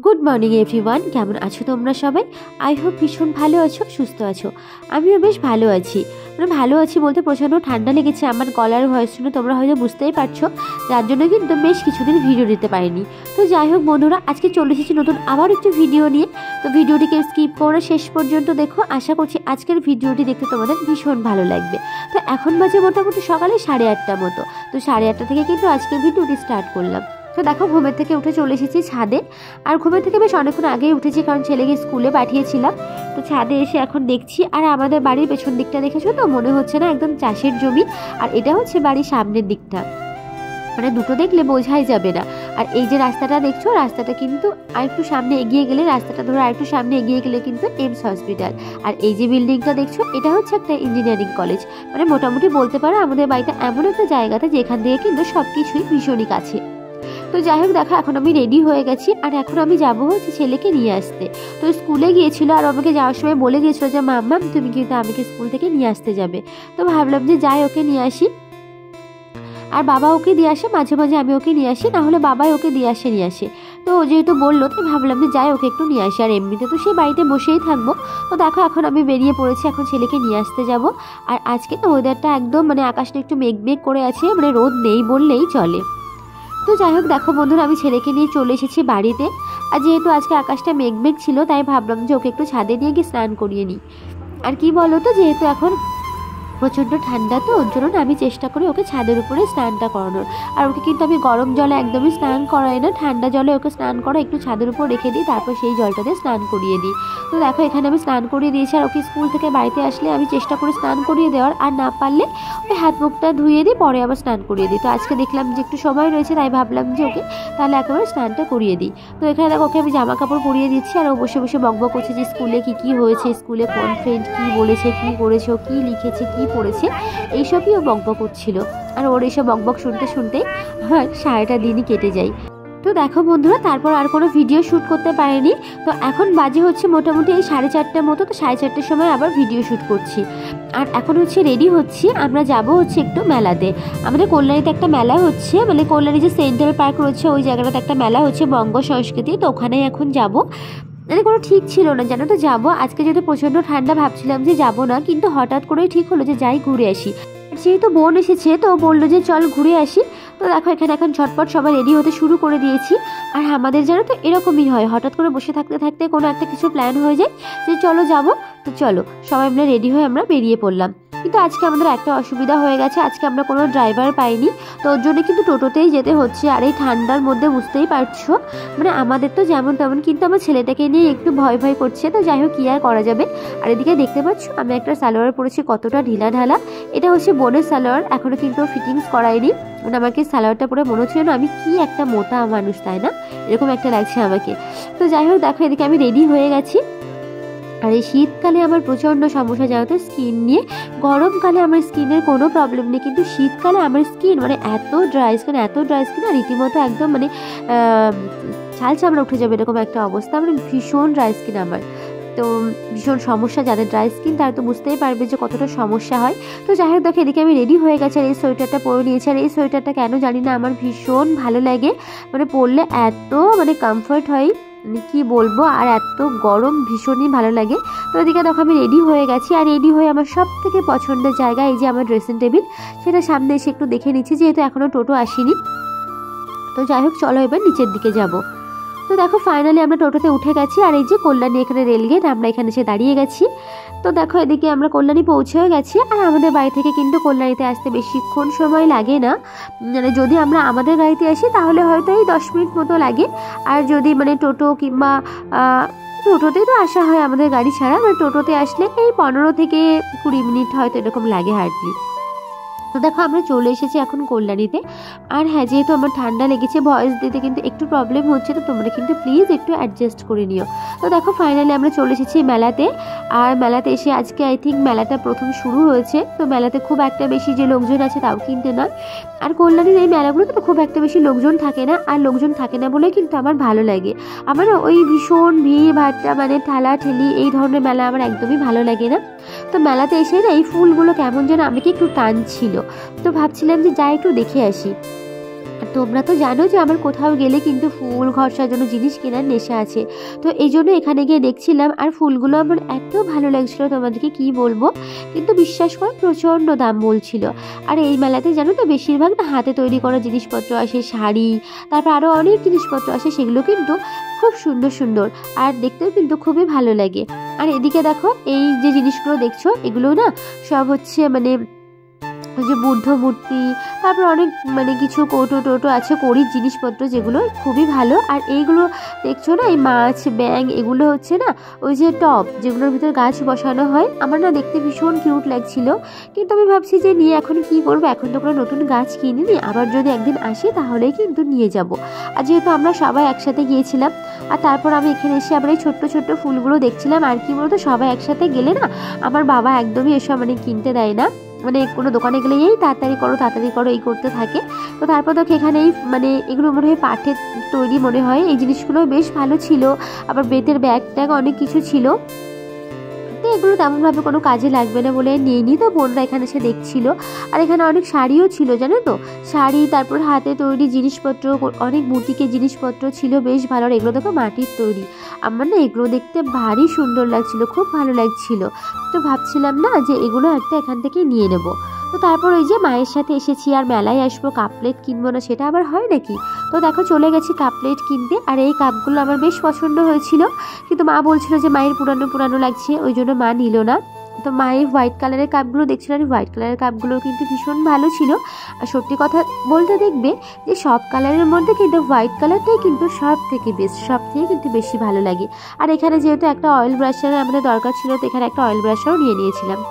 Good morning everyone, কেমন আছো তোমরা সবাই? আই হোপ ভীষণ ভালো আছো, সুস্থ আছো। আমিও বেশ ভালো আছি। ভালো আছি বলতে প্রচণ্ড ঠান্ডা লেগেছে। আমার গলার ভয়েস শুনে তোমরা হয়তো বুঝতেই পারছো, যার জন্য কিন্তু বেশ কিছুদিন ভিডিও দিতে পারিনি। তো যাই হোক বন্ধুরা, আজকে চলে এসেছি নতুন আবার একটু ভিডিও নিয়ে। তো ভিডিওটিকে স্কিপ করে শেষ পর্যন্ত দেখো। আশা করছি আজকের ভিডিওটি দেখতে তোমাদের ভীষণ ভালো লাগবে। তো এখন বাজে মোটামুটি সকালে 8:30 মতো। তো 8:30 থেকে কিন্তু আজকের ভিডিওটি স্টার্ট করলাম। তো দেখো, ঘুমের থেকে উঠে চলে এসেছি ছাদে। আর ঘুমের থেকে বেশ অনেকক্ষণ আগেই উঠেছি, কারণ ছেলেকে স্কুলে পাঠিয়েছিলাম। তো ছাদে এসে এখন দেখছি, আর আমাদের বাড়ির পেছন দিকটা দেখেছো তো, মনে হচ্ছে না একদম চাষের জমি। আর এটা হচ্ছে বাড়ির সামনের দিকটা, মানে দুটো দেখলে বোঝাই যাবে না। আর এই যে রাস্তাটা দেখছো, রাস্তাটা কিন্তু আরেকটু সামনে এগিয়ে গেলে, রাস্তাটা ধরে আরেকটু সামনে এগিয়ে গেলে কিন্তু এমস হসপিটাল। আর এই যে বিল্ডিংটা দেখছো, এটা হচ্ছে একটা ইঞ্জিনিয়ারিং কলেজ। মানে মোটামুটি বলতে পারো আমাদের বাড়িটা এমন একটা জায়গাতে যেখান থেকে কিন্তু সব কিছুই ভীষণই কাছে। তো যাই হোক দেখো, এখন আমি রেডি হয়ে গেছি। আর এখন আমি যাবো হচ্ছে ছেলেকে নিয়ে আসতে। তো স্কুলে গিয়েছিল, আর আমাকে যাওয়ার সময় বলে গিয়েছিল যে মাম্মা তুমি কিন্তু আমাকে স্কুল থেকে নিয়ে আসতে যাবে। তো ভাবলাম যে যাই, ওকে নিয়ে আসি। আর বাবা ওকে দিয়ে আসে, মাঝে মাঝে আমি ওকে নিয়ে আসি, না হলে বাবাই ওকে দিয়ে আসে। তো যেহেতু বললো, তো ভাবলাম যে যাই, ওকে একটু নিয়ে আসি। আর এমনিতে তো সে বাড়িতে বসেই থাকবো। তো দেখো, এখন আমি বেরিয়ে পড়েছি, এখন ছেলেকে নিয়ে আসতে যাব। আর আজকে তো ওয়েদারটা একদম মানে আকাশটা একটু মেঘ করে আছে, মানে রোদ নেই বললেই চলে। তো যাই হোক দেখো বন্ধুরা, আমি ছেলেকে নিয়ে চলে এসেছি বাড়িতে। আর যেহেতু আজকে আকাশটা মেঘ ছিল, তাই ভাবলাম যে ওকে একটু ছাদে নিয়ে গিয়ে স্নান করিয়ে নিই। আর কি বলো তো, যেহেতু এখন প্রচণ্ড ঠান্ডা, তো ওর জন্য আমি চেষ্টা করি ওকে ছাদের উপরে স্নানটা করানোর। আর ওকে কিন্তু আমি গরম জলে একদমই স্নান করাই না, ঠান্ডা জলে ওকে স্নান করা একটু ছাদের উপর রেখে দিই, তারপর সেই জলটাতে স্নান করিয়ে দিই। তো দেখো, এখানে আমি স্নান করিয়ে দিয়েছি। আর ওকে স্কুল থেকে বাড়িতে আসলে আমি চেষ্টা করি স্নান করিয়ে দেওয়ার, আর না পারলে ওই হাত মুখটা ধুয়ে দিই, পরে আবার স্নান করিয়ে দিই। তো আজকে দেখলাম যে একটু সময় রয়েছে, তাই ভাবলাম যে ওকে তাহলে একেবারে স্নানটা করিয়ে দিই। তো এখানে দেখো, ওকে আমি জামা কাপড় পরিয়ে দিচ্ছি। আর ও বসে বসে বকবক করছে যে স্কুলে কী হয়েছে, স্কুলে কোন ফ্রেন্ড কী বলেছে, কী করেছে, ও কী লিখেছে, কী পড়েছে, এইসবই ও বকবক করছিল। আর ওর এইসব বকবক শুনতে আমার সারাটা দিনই কেটে যায়। তো দেখো বন্ধুরা, তারপর আর কোনো ভিডিও শ্যুট করতে পারিনি। তো এখন বাজে হচ্ছে মোটামুটি এই 4:30 মতো। তো 4:30 সময় আবার ভিডিও শ্যুট করছি। আর এখন হচ্ছে রেডি হচ্ছি, আমরা যাব হচ্ছে একটু মেলাতে। আমাদের কল্যাণীতে একটা মেলা হচ্ছে, মানে কল্যাণী যে সেন্ট্রাল পার্ক রয়েছে ওই জায়গাটাতে একটা মেলা হচ্ছে, বঙ্গ সংস্কৃতি। তো ওখানেই এখন যাব। মানে কোনো ঠিক ছিল না, জানো তো যাবো। আজকে যেহেতু প্রচণ্ড ঠান্ডা, ভাবছিলাম যে যাবো না, কিন্তু হঠাৎ করেই ঠিক হলো যে যাই, ঘুরে আসি। যেহেতু বোন এসেছে, তো বললো যে চল ঘুরে আসি। তো দেখো, এখানে এখন ঝটপট সবাই রেডি হতে শুরু করে দিয়েছি। আর আমাদের জানো তো এরকমই হয়, হঠাৎ করে বসে থাকতে কোনো একটা কিছু প্ল্যান হয়ে যায় যে চলো যাবো। তো চলো সবাই মিলে রেডি হয়ে আমরা বেরিয়ে পড়লাম। কিন্তু আজকে আমাদের একটা অসুবিধা হয়ে গেছে, আজকে আমরা কোনো ড্রাইভার পাইনি। তো ওর জন্য কিন্তু টোটোতেই যেতে হচ্ছে। আর এই ঠান্ডার মধ্যে বুঝতেই পারছো, মানে আমাদের তো যেমন তেমন, কিন্তু আমার ছেলেটাকে নিয়ে একটু ভয় করছে। তো যাই হোক, কি আর করা যাবে। আর এদিকে দেখতে পাচ্ছ আমি একটা সালোয়ার পরেছি, কতটা ঢিলা ঢালা। এটা হচ্ছে বোনের সালোয়ার, এখনো কিন্তু ফিটিংস করাইনি। মানে আমাকে সালোয়ারটা পরে মনে হচ্ছিল না আমি কি একটা মোটা মানুষ, তাই না, এরকম একটা লাগছে আমাকে। তো যাই হোক দেখো, এদিকে আমি রেডি হয়ে গেছি। আর এই শীতকালে আমার প্রচণ্ড সমস্যা, জানো তো স্কিন নিয়ে। গরমকালে আমার স্কিনের কোনো প্রবলেম নেই, কিন্তু শীতকালে আমার স্কিন মানে এত ড্রাই স্কিন, আর রীতিমতো একদম মানে ছাল চামড়া উঠে যাবে এরকম একটা অবস্থা। মানে ভীষণ ড্রাই স্কিন আমার। তো ভীষণ সমস্যা, যাদের ড্রাই স্কিন তারা তো বুঝতেই পারবে যে কতটা সমস্যা হয়। তো যাই হোক দেখো, এদিকে আমি রেডি হয়ে গেছি। আর এই সোয়েটারটা পরে নিয়েছি। আর এই সোয়েটারটা কেন জানি না আমার ভীষণ ভালো লাগে, মানে পরলে এত মানে কমফর্ট হয়, মানে কী বলবো। আর এত গরম ভীষণই ভালো লাগে। তো এদিকে দেখো, আমি রেডি হয়ে গেছি। আর রেডি হয়ে আমার সব থেকে পছন্দের জায়গা, এই যে আমার ড্রেসিং টেবিল, সেটা সামনে এসে একটু দেখে নিচ্ছি, যেহেতু এখনও টোটো আসেনি। তো যাই হোক চলো এবার নিচের দিকে যাব। তো দেখো ফাইনালি আমরা টোটোতে উঠে গেছি। আর এই যে কল্যাণী, এখানে রেলগেট, আমরা এখানে এসে দাঁড়িয়ে গেছি। তো দেখো, এদিকে আমরা কল্যাণী পৌঁছেও গেছি। আর আমাদের বাড়ি থেকে কিন্তু কল্যাণীতে আসতে বেশিক্ষণ সময় লাগে না। মানে যদি আমরা আমাদের গাড়িতে আসি তাহলে হয়তো এই 10 মিনিট মতো লাগে। আর যদি মানে টোটো কিংবা টোটোতেই তো আসা হয় আমাদের গাড়ি ছাড়া, মানে টোটোতে আসলে এই 15 থেকে 20 মিনিট হয়তো এরকম লাগে হার্ডলি। তো দেখো, আমরা চলে এসেছি এখন কল্যাণীতে। আর হ্যাঁ, যেহেতু আমার ঠান্ডা লেগেছে, ভয়েস দিতে কিন্তু একটু প্রবলেম হচ্ছে, তো তোমরা কিন্তু প্লিজ একটু অ্যাডজাস্ট করে নিও। তো দেখো ফাইনালি আমরা চলে এসেছি মেলাতে। আর মেলাতে এসে আজকে আই থিঙ্ক মেলাটা প্রথম শুরু হয়েছে। তো মেলাতে খুব একটা বেশি যে লোকজন আছে তাও কিন্তু না। আর কল্যাণীর এই মেলাগুলোতে তো খুব একটা বেশি লোকজন থাকে না। আর লোকজন থাকে না বলে কিন্তু আমার ভালো লাগে। আমার ওই ভীষণ ভিড় ভাট্টা, মানে ঠেলা ঠেলি, এই ধরনের মেলা আমার একদমই ভালো লাগে না। তো মেলাতে এসে না এই ফুলগুলো কেমন যেন আমাকে একটু টানছিল। তো ভাবছিলাম যে যাই একটু দেখে আসি। তোমরা তো জানো যে আমার কোথাও গেলে কিন্তু ফুল ঘর সাজানো জিনিস কেনার নেশা আছে। তো এই জন্য এখানে গিয়ে দেখছিলাম, আর ফুলগুলো আমার এত ভালো লাগছিল তোমাদেরকে কি বলবো, কিন্তু বিশ্বাস করো প্রচণ্ড দাম বলছিল। আর এই মেলাতে জানো তো বেশিরভাগ না হাতে তৈরি করা জিনিসপত্র আসে, শাড়ি, তারপর আরও অনেক জিনিসপত্র আসে, সেগুলো কিন্তু খুব সুন্দর সুন্দর আর দেখতেও কিন্তু খুবই ভালো লাগে। আর এদিকে দেখো এই যে জিনিসগুলো দেখছো এগুলো না সব হচ্ছে মানে ওই যে বুদ্ধ মূর্তি, তারপর অনেক মানে কিছু কৌটো টোটো আছে, কড়ির জিনিসপত্র, যেগুলো খুবই ভালো। আর এইগুলো দেখছো না, এই মাছ ব্যাঙ এগুলো হচ্ছে না ওই যে টব যেগুলোর ভিতরে গাছ বসানো হয়, আমার না দেখতে ভীষণ কিউট লাগছিল। কিন্তু আমি ভাবছি যে নিয়ে এখন কি করবো, এখন তো কোনো নতুন গাছ কিনিনি, আবার যদি একদিন আসি তাহলেই কিন্তু নিয়ে যাব। আর যেহেতু আমরা সবাই একসাথে গিয়েছিলাম, আর তারপর আমি এখানে এসে আবার এই ছোট্ট ছোট্ট ফুলগুলো দেখছিলাম। আর কি বলতো, সবাই একসাথে গেলে না আমার বাবা একদমই এসব মানে কিনতে দেয় না, মানে কোনো দোকানে গেলে এই তাড়াতাড়ি করো এই করতে থাকে। তো তারপর দেখো এখানেই মানে এগুলো মনে হয় পাটের তৈরি মনে হয়, এই জিনিসগুলো বেশ ভালো ছিল। আবার বেতের ব্যাগ ট্যাগ অনেক কিছু ছিল, তো এগুলো তেমনভাবে কোনো কাজে লাগবে না বলে নিইনি। তো বোনরা এখানে এসে দেখছিল। আর এখানে অনেক শাড়িও ছিল জানো তো, শাড়ি, তারপর হাতে তৈরি জিনিসপত্র, অনেক বুটিকের জিনিসপত্র ছিল বেশ ভালো। আর এগুলো দেখো মাটির তৈরি, আমার না এগুলো দেখতে ভারী সুন্দর লাগছিল, খুব ভালো লাগছিল। তো ভাবছিলাম না যে এগুলো একটা এখান থেকে নিয়ে নেব। তো তারপর ওই যে মায়ের সাথে এসেছি, আর মেলায় আসবো কাপ প্লেট কিনবো না সেটা আবার হয় নাকি। তো দেখো চলে গেছি কাপ প্লেট কিনতে। আর এই কাপগুলো আমার বেশ পছন্দ হয়েছিল, কিন্তু মা বলছিল যে মায়ের পুরানো পুরানো লাগছে, ওই জন্য মা নিল না। তো মায়ের হোয়াইট কালারের কাপগুলো দেখছিলাম, হোয়াইট কালারের কাপগুলো কিন্তু ভীষণ ভালো ছিল। আর সত্যি কথা বলতে দেখবে যে সব কালারের মধ্যে কিন্তু হোয়াইট কালারটাই কিন্তু সব থেকে বেস্ট, সব থেকে কিন্তু বেশি ভালো লাগে। আর এখানে যেহেতু একটা অয়েল ব্রাশের আমাদের দরকার ছিল, তো এখানে একটা অয়েল ব্রাশও নিয়ে নিয়েছিলাম।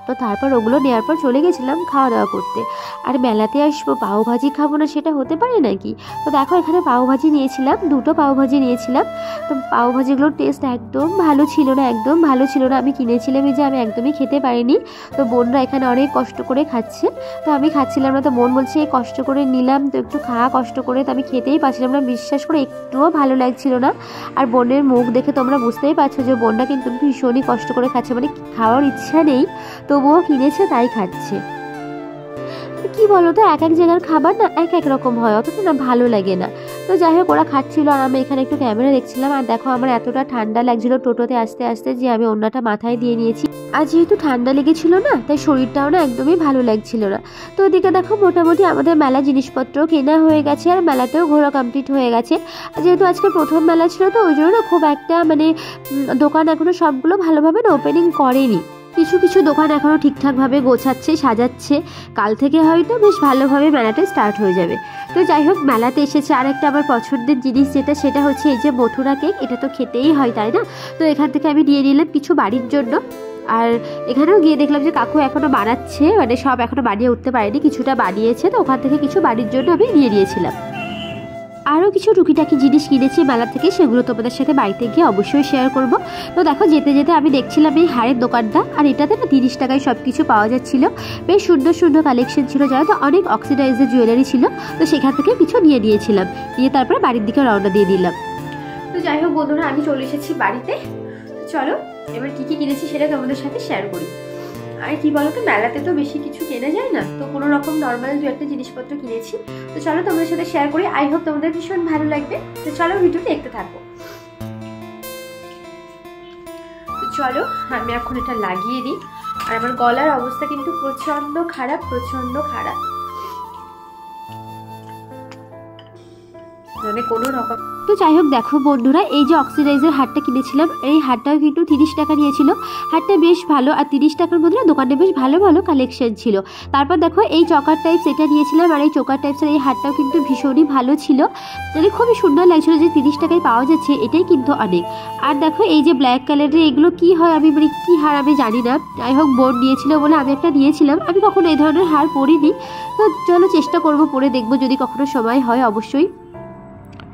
তো তারপর ওগুলো নেওয়ার পর চলে গেছিলাম খাওয়া দাওয়া করতে। আর মেলাতে আসবো পাওভাজি খাবো না সেটা হতে পারে নাকি। তো দেখো এখানে পাওভাজি নিয়েছিলাম, দুটো পাওভাজি নিয়েছিলাম। তো পাওভাজিগুলোর টেস্ট একদম ভালো ছিল না, একদম ভালো ছিল না। আমি কিনেছিলাম যে আমি একদমই খেতে পারিনি। তো বোনরা এখানে অনেক কষ্ট করে খাচ্ছে, তো আমি খাচ্ছিলাম না। তো বোন বলছে কষ্ট করে নিলাম তো একটু খাওয়া কষ্ট করে, তো আমি খেতেই পারছিলাম না, বিশ্বাস করে একটুও ভালো লাগছিল না। আর বোনের মুখ দেখে তোমরা বুঝতেই পারছো যে বোনটা কিন্তু ভীষণই কষ্ট করে খাচ্ছে, মানে খাওয়ার ইচ্ছা নেই, তবুও কিনেছে তাই খাচ্ছে। কি বলো তো, এক এক জায়গার খাবার না এক এক রকম হয়, অথচ না ভালো লাগে না। তো যাই হোক ওরা খাচ্ছিল আর আমি এখানে একটু ক্যামেরা দেখছিলাম। আর দেখো আমার এতটা ঠান্ডা লাগছিল টোটোতে আসতে আসতে যে আমি ওড়নাটা মাথায় দিয়ে নিয়েছি। আর যেহেতু ঠান্ডা লেগেছিল না, তাই শরীরটাও না একদমই ভালো লাগছিল না। তো ওদিকে দেখো মোটামুটি আমাদের মেলা জিনিসপত্র কেনা হয়ে গেছে, আর মেলাতেও ঘোরা কমপ্লিট হয়ে গেছে। যেহেতু আজকে প্রথম মেলা ছিল, তো ওই জন্য না খুব একটা মানে দোকান এখনো সবগুলো ভালোভাবে না ওপেনিং করেনি। কিছু কিছু দোকান এখনও ঠিকঠাকভাবে গোছাচ্ছে, সাজাচ্ছে। কাল থেকে হয়তো বেশ ভালোভাবে মেলাটা স্টার্ট হয়ে যাবে। তো যাই হোক মেলাতে এসেছে আর একটা আমার পছন্দের জিনিস সেটা হচ্ছে এই যে মথুরা কেক। এটা তো খেতেই হয় তাই না। তো এখান থেকে আমি নিয়ে নিলাম কিছু বাড়ির জন্য। আর এখানেও গিয়ে দেখলাম যে কাকু এখনও বানাচ্ছে, মানে সব এখনও বানিয়ে উঠতে পারেনি, কিছুটা বানিয়েছে। তো ওখান থেকে কিছু বাড়ির জন্য আমি নিয়ে নিয়েছিলাম। আরও কিছু টুকিটাকি জিনিস কিনেছি মেলা থেকে, সেগুলো তোমাদের সাথে বাড়িতে গিয়ে অবশ্যই শেয়ার করব। তো দেখো যেতে যেতে আমি দেখছিলাম এই হারের দোকানটা, আর এটাতে না 30 টাকায় সব কিছু পাওয়া যাচ্ছিল। বেশ সুন্দর সুন্দর কালেকশন ছিল, জানো তো অনেক অক্সিডাইজের জুয়েলারি ছিল। তো সেখান থেকে কিছু নিয়ে নিয়েছিলাম, নিয়ে তারপরে বাড়ির দিকে রওনা দিয়ে দিলাম। তো যাই হোক বন্ধুরা, আমি চলে এসেছি বাড়িতে। চলো এবার কী কী কিনেছি সেটা তোমাদের সাথে শেয়ার করি। আর কি বলতো, মেলাতে তো বেশি কিছু কেনা যায় না, তো কোনো রকম নর্মাল দু একটা জিনিসপত্র কিনেছি। তো চলো তোমাদের সাথে শেয়ার করি, আই হোপ তোমাদের ভীষণ ভালো লাগবে। তো চলো ভিডিওটা দেখতে থাকো। তো চলো আমি এখন এটা লাগিয়ে দিই। আর আমার গলার অবস্থা কিন্তু প্রচন্ড খারাপ, প্রচন্ড খারাপ, মানে কোনো রকম। তো যাই হোক দেখো বন্ধুরা, এই যে অক্সিডাইজের হারটা কিনেছিলাম, এই হারটাও কিন্তু 30 টাকা নিয়েছিল। হারটা বেশ ভালো, আর 30 টাকার মধ্যে দোকানে বেশ ভালো ভালো কালেকশন ছিল। তারপর দেখো এই চকার টাইপস এটা নিয়েছিলাম, আর এই চকার টাইপসের এই হারটাও কিন্তু ভীষণই ভালো ছিল, মানে খুবই সুন্দর লাগছিল। যে 30 টাকায় পাওয়া যাচ্ছে এটাই কিন্তু অনেক। আর দেখো এই যে ব্ল্যাক কালারের এগুলো কি হয়, আমি মানে কী হার আমি জানি না, যাই হোক বোন নিয়েছিল বলে আমি একটা নিয়েছিলাম। আমি কখনো এই ধরনের হার পরিনি, তো চলো চেষ্টা করবো পরে দেখবো, যদি কখনো সময় হয় অবশ্যই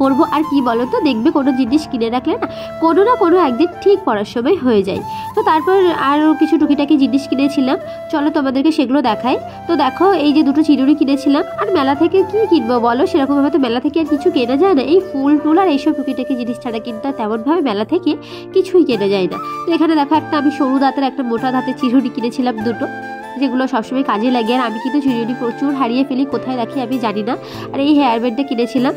পরবো। আর কি বলো তো, দেখবে কোনো জিনিস কিনে রাখলে না কোনো না কোনো একদিন ঠিক পড়ার সময় হয়ে যায়। তো তারপর আরও কিছু টুকিটাকি জিনিস কিনেছিলাম, চলো তোমাদেরকে সেগুলো দেখাই। তো দেখো এই যে দুটো চিরুনি কিনেছিলাম। আর মেলা থেকে কি কিনবো বলো, সেরকমভাবে তো মেলা থেকে আর কিছু কেনা যায় না, এই ফুল টুল আর এইসব টুকিটাকি জিনিস ছাড়া কিন্তু তেমনভাবে মেলা থেকে কিছুই কেনা যায় না। তো এখানে দেখো একটা আমি সরু দাঁতের একটা মোটা দাঁতের চিরুনি কিনেছিলাম দুটো, যেগুলো সবসময় কাজে লাগে। আর আমি কিন্তু ঝুড়ি প্রচুর হারিয়ে ফেলি, কোথায় রাখি আমি জানি না। আর এই হেয়ার ব্যান্ডটা কিনেছিলাম,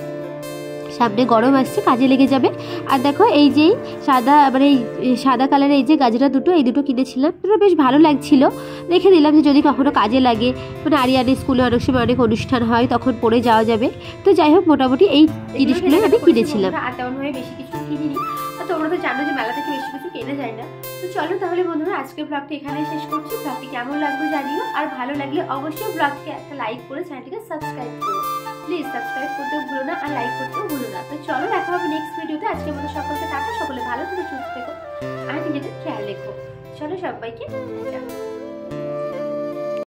সামনে গরম আসছে, কাজে লেগে যাবে। আর দেখো এই যে সাদা, মানে এই সাদা কালারের এই যে গাজরা দুটো, এই দুটো কিনেছিলাম, দুটো বেশ ভালো লাগছিল, রেখে দিলাম যে যদি কখনো কাজে লাগে। মানে আরিয়ানের স্কুলে অনেক সময় অনেক অনুষ্ঠান হয়, তখন পরে যাওয়া যাবে। তো যাই হোক, মোটামুটি এই জিনিসগুলো আমি কিনেছিলাম। আর তেমন হয়ে বেশি কিছু কিনিনি। তোমরা তো জানো যে মেলা থেকে বেশি কিছু কেনা যায় না। তো চলো তাহলে বন্ধুরা, আজকের ব্লগটি এখানেই শেষ করছি। ব্লগটি কেমন লাগবে জানিও, আর ভালো লাগলে অবশ্যই ব্লগকে একটা লাইক করে চ্যানেলটিকে সাবস্ক্রাইব করো। প্লিজ সাবস্ক্রাইব করতেও ভুলো না, আর লাইক করতেও ভুলো না। তো চলো, দেখা হবে নেক্সট ভিডিওতে। আজকের মতো সকলকে টাটা, সকলে ভালো থেকো, সুস্থ থেকো, আর নিজেদের খেয়াল রেখো। চলো সবাইকে।